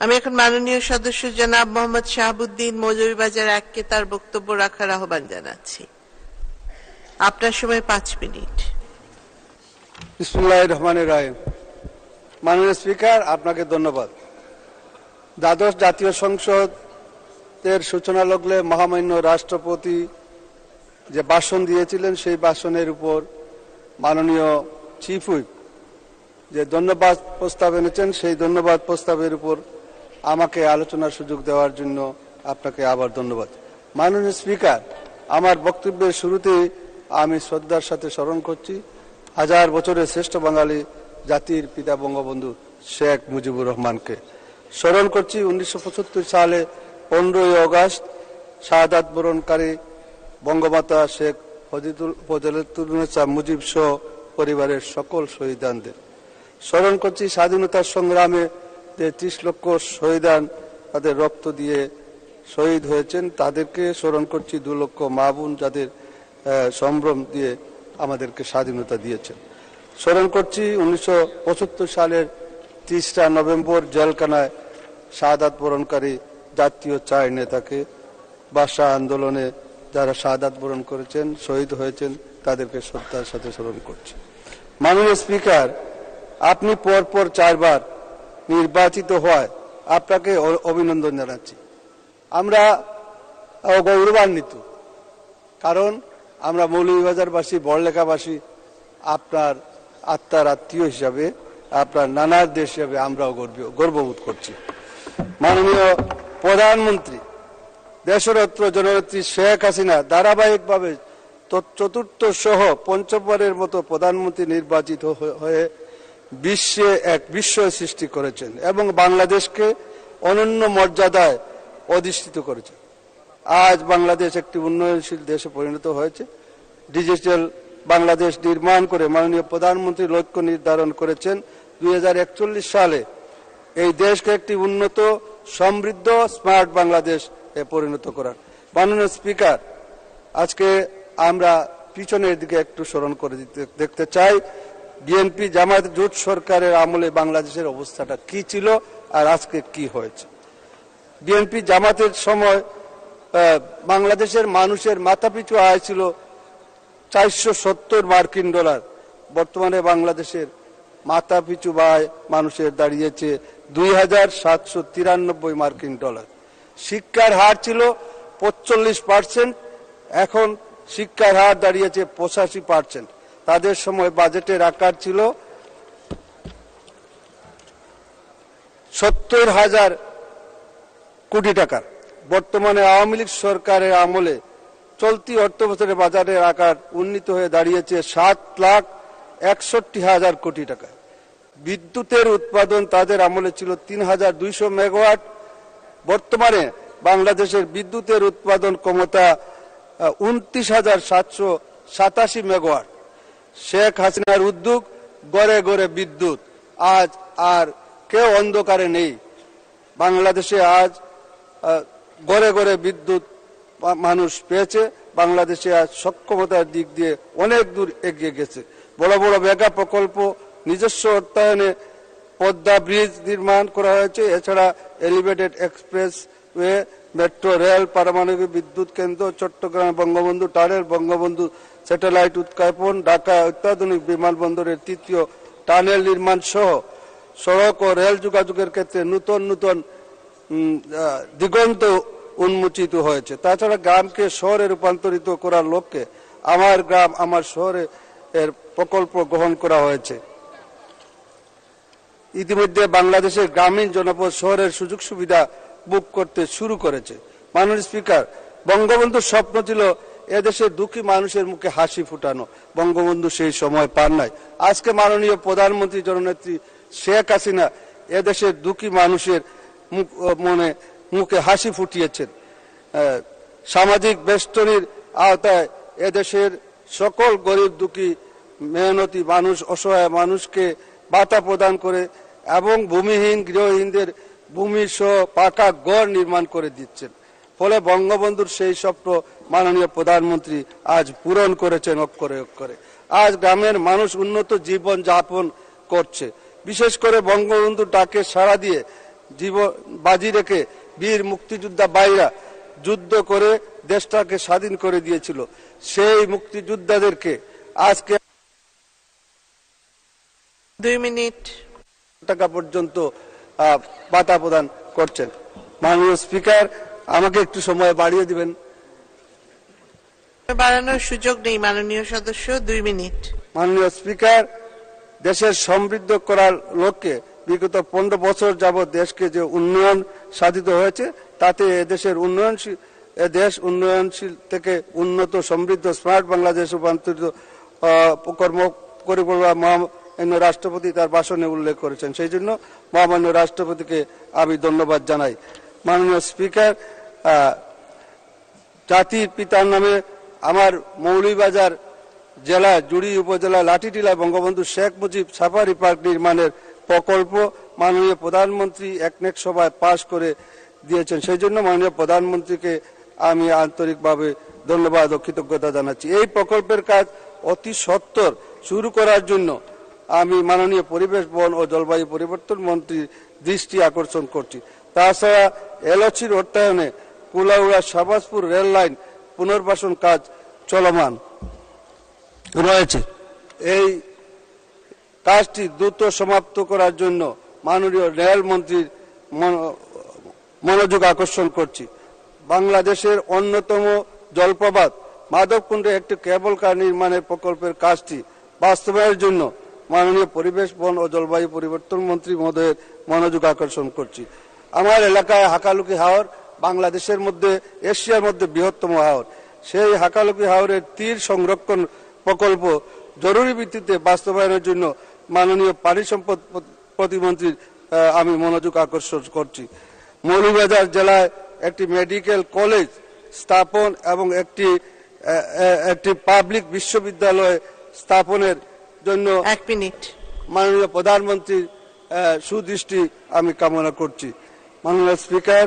আমি এখন মাননীয় সদস্য জনাব মোহাম্মদ শাহাবুদ্দিন মৌলভীবাজার 1-কে তার বক্তব্য রাখার আহ্বান জানাচ্ছি। আপনার সময় 5 মিনিট। বিসমিল্লাহির রহমানির রহিম। মাননীয় স্পিকার, আপনাকে ধন্যবাদ। দ্বাদশ জাতীয় সংসদের সূচনা লগ্নে মহামান্য রাষ্ট্রপতি যে ভাষণ দিয়েছিলেন, সেই ভাষণের উপর মাননীয় চিফ হুইপ যে ধন্যবাদ প্রস্তাব এনেছেন, সেই ধন্যবাদ প্রস্তাবের উপর আমাকে আলোচনার সুযোগ দেওয়ার জন্য আপনাকে আবার ধন্যবাদ। মাননীয় স্পিকার, আমার বক্তব্যের শুরুতে আমি শ্রদ্ধার সাথে স্মরণ করছি হাজার বছরের শ্রেষ্ঠ বাঙালি জাতির পিতা বঙ্গবন্ধু শেখ মুজিবুর রহমানকে। স্মরণ করছি 1975 সালে 15ই আগস্ট শাহাদাত বরণকারী বঙ্গমাতা শেখ ফজিলাতুন্নেছা মুজিব সহ পরিবারের সকল শহীদানদের। স্মরণ করছি স্বাধীনতার সংগ্রামে যে 30 লক্ষ শহীদান তাদের রক্ত দিয়ে শহীদ হয়েছেন, তাদেরকে স্মরণ করছি 2 লক্ষ মা বোন যাদের সম্ভ্রম দিয়ে আমাদেরকে স্বাধীনতা দিয়েছেন। স্মরণ করছি 1975 সালের 30 নভেম্বর জেলখানায় শাহাদাত বরণকারী জাতীয় 4 নেতাকে, ভাষা আন্দোলনে যারা শাহাদাত বরণ করেছেন, শহীদ হয়েছেন, তাদেরকে শ্রদ্ধার সাথে স্মরণ করছি। মাননীয় স্পিকার, আপনি পরপর 4 বার নির্বাচিত হওয়ায় আপনাকে অভিনন্দন জানাচ্ছি। আমরা গৌরবান্বিত, কারণ আমরা মৌলভীবাজারবাসী, বড়লেখাবাসী আপনার আত্মার আত্মীয় হিসাবে, আপনার নানার দেশ হিসাবে আমরাও গর্ববোধ করছি। মাননীয় প্রধানমন্ত্রী দেশরত্ন জননেত্রী শেখ হাসিনা ধারাবাহিকভাবে 4র্থ সহ 5মবারের মতো প্রধানমন্ত্রী নির্বাচিত হয়ে বিশ্বে এক বিস্ময় সৃষ্টি করেছেন এবং বাংলাদেশকে অনন্য মর্যাদায় অধিষ্ঠিত করেছেন। আজ বাংলাদেশ একটি উন্নয়নশীল দেশে পরিণত হয়েছে। ডিজিটাল বাংলাদেশ নির্মাণ করে মাননীয় প্রধানমন্ত্রী লক্ষ্য নির্ধারণ করেছেন 2041 সালে এই দেশকে একটি উন্নত, সমৃদ্ধ, স্মার্ট বাংলাদেশ পরিণত করার। মাননীয় স্পিকার, আজকে আমরা পিছনের দিকে একটু স্মরণ করে দেখতে চাই বিএনপি জামায়াত জোট সরকারের আমলে বাংলাদেশের অবস্থাটা কি ছিল আর আজকে কি হয়েছে। বিএনপি জামাতের সময় বাংলাদেশের মানুষের মাথাপিছু আয় ছিল $470। বর্তমানে বাংলাদেশের মাথাপিছু আয় মানুষের দাঁড়িয়েছে $2,793। শিক্ষার হার ছিল 45%, এখন শিক্ষার হার দাঁড়িয়েছে 85%। তাদের সময় বাজেটের আকার ছিল 70,000 কোটি টাকার। বর্তমানে আওয়ামী লীগ সরকারের আমলে চলতি অর্থ বছরের বাজারের আকার উন্নীত হয়ে দাঁড়িয়েছে 7,61,000 কোটি টাকা। বিদ্যুতের উৎপাদন তাদের আমলে ছিল 3,200 মেগাওয়াট। বর্তমানে বাংলাদেশের বিদ্যুতের উৎপাদন ক্ষমতা 29,787 মেগাওয়াট। শেখ হাসিনার উদ্যোগ গড়ে গড়ে বিদ্যুৎ, আজ আর কেউ অন্ধকারে নেই। বাংলাদেশে আজ গড়ে গড়ে বিদ্যুৎ মানুষ পেয়েছে। বাংলাদেশে আজ সক্ষমতার দিক দিয়ে অনেক দূর এগিয়ে গেছে। বড় বড় মেগা প্রকল্প, নিজস্ব অর্থায়নে পদ্মা ব্রিজ নির্মাণ করা হয়েছে। এছাড়া elevated express way, metro rail, পারমাণবিক বিদ্যুৎ কেন্দ্র, চট্টগ্রামে বঙ্গবন্ধু টানেল, বঙ্গবন্ধু স্যাটেলাইট উৎক্ষেপণ, ঢাকা অত্যাধুনিক বিমানবন্দরের 3য় টানেল নির্মাণ সহ সড়ক ও রেল যোগাযোগের ক্ষেত্রে নতুন নতুন দিগন্ত উন্মোচিত হয়েছে। তাছাড়া গ্রামকে শহরে রূপান্তরিত করার লক্ষ্যে আমার গ্রাম আমার শহরে এর প্রকল্প গ্রহণ করা হয়েছে। ইতিমধ্যে বাংলাদেশের গ্রামীণ জনপদ শহরের সুযোগ সুবিধা বুক করতে শুরু করেছে। মাননীয় স্পিকার, বঙ্গবন্ধুর স্বপ্ন ছিল এদেশের দুঃখী মানুষের মুখে হাসি ফুটানো। বঙ্গবন্ধু সেই সময় পান নাই। আজকে মাননীয় প্রধানমন্ত্রী জননেত্রী শেখ হাসিনা এদেশের দুঃখী মানুষের মুখে হাসি ফুটিয়েছেন। সামাজিক বেষ্টনীর আওতায় এদেশের সকল গরিব, দুঃখী, মেহনতি মানুষ, অসহায় মানুষকে ভাতা প্রদান করে এবং ভূমিহীন গৃহহীনদের ভূমি সহ পাকা ঘর নির্মাণ করে দিচ্ছেন। ফলে বঙ্গবন্ধুর সেই স্বপ্ন মাননীয় প্রধানমন্ত্রী আজ পূরণ করেছেন অক্ষরে অক্ষরে। আজ গ্রামের মানুষ উন্নত জীবন যাপন করছে। বিশেষ করে বঙ্গবন্ধুর ডাকে সাড়া দিয়ে জীবন বাজি রেখে বীর মুক্তিযোদ্ধা ভাইরা যুদ্ধ করে দেশটাকে স্বাধীন করে দিয়েছিল। সেই মুক্তিযোদ্ধাদেরকে আজকে 2 মিনিট। টাকা পর্যন্ত ভাতা প্রদান করছেন। মাননীয় স্পিকার, আমাকে একটু সময় বাড়িয়ে দিবেন। বাড়ানোর সুযোগ নেই মাননীয় সদস্য, 2 মিনিট। মাননীয় স্পিকার, দেশের সমৃদ্ধ করার লক্ষ্যে বিগত 15 বছর যাবৎ দেশকে যে উন্নয়ন সাধিত হয়েছে, তাতে দেশের দেশ উন্নয়নশীল থেকে উন্নত সমৃদ্ধ স্মার্ট বাংলাদেশ রূপান্তরিত কর্ম পরিকল্পনা মহামান্য রাষ্ট্রপতি তার ভাষণে উল্লেখ করেছেন। সেই জন্য মহামান্য রাষ্ট্রপতিকে আমি ধন্যবাদ জানাই। মাননীয় স্পিকার, জাতির পিতার নামে আমার মৌলভীবাজার জেলা জুড়ি উপজেলা লাঠিটিলা বঙ্গবন্ধু শেখ মুজিব সাফারি পার্ক নির্মাণের প্রকল্প মাননীয় প্রধানমন্ত্রী একনেক সভায় পাশ করে দিয়েছেন। সেই জন্য মাননীয় প্রধানমন্ত্রীকে আমি আন্তরিকভাবে ধন্যবাদ ও কৃতজ্ঞতা জানাচ্ছি। এই প্রকল্পের কাজ অতি সত্বর শুরু করার জন্য আমি মাননীয় পরিবেশ বন ও জলবায়ু পরিবর্তন মন্ত্রীর দৃষ্টি আকর্ষণ করছি। তাছাড়া এলওসির অর্থায়নে কুলাউড়া শাহবাজপুর রেল লাইন পুনর্বাসন কাজ চলমান রয়েছে। এই কাজটি দ্রুত সমাপ্ত করার জন্য মাননীয় রেল মন্ত্রীর মনোযোগ আকর্ষণ করছি। বাংলাদেশের অন্যতম জলপ্রপাত মাধবকুণ্ডে একটি কেবল কার নির্মাণের প্রকল্পের কাজটি বাস্তবায়নের জন্য মাননীয় পরিবেশ বন ও জলবায়ু পরিবর্তন মন্ত্রী মহোদয়ের মনোযোগ আকর্ষণ করছি। আমার এলাকায় হাকালুকি হাওর বাংলাদেশের মধ্যে এশিয়ার মধ্যে বৃহত্তম হাওর। সেই হাকালুকি হাওরের তীর সংরক্ষণ প্রকল্প জরুরি ভিত্তিতে বাস্তবায়নের জন্য মাননীয় পানি সম্পদ প্রতিমন্ত্রীর আমি মনোযোগ আকর্ষণ করছি। মৌলভীবাজার জেলায় একটি মেডিকেল কলেজ স্থাপন এবং একটি পাবলিক বিশ্ববিদ্যালয় স্থাপনের জন্য 1 মিনিট। মাননীয় প্রধানমন্ত্রীর সুদৃষ্টি আমি কামনা করছি। মাননীয় স্পিকার,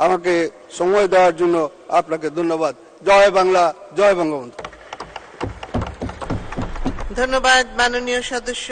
আমাকে সময় দেওয়ার জন্য আপনাকে ধন্যবাদ। জয় বাংলা, জয় বঙ্গবন্ধু। ধন্যবাদ মাননীয় সদস্য।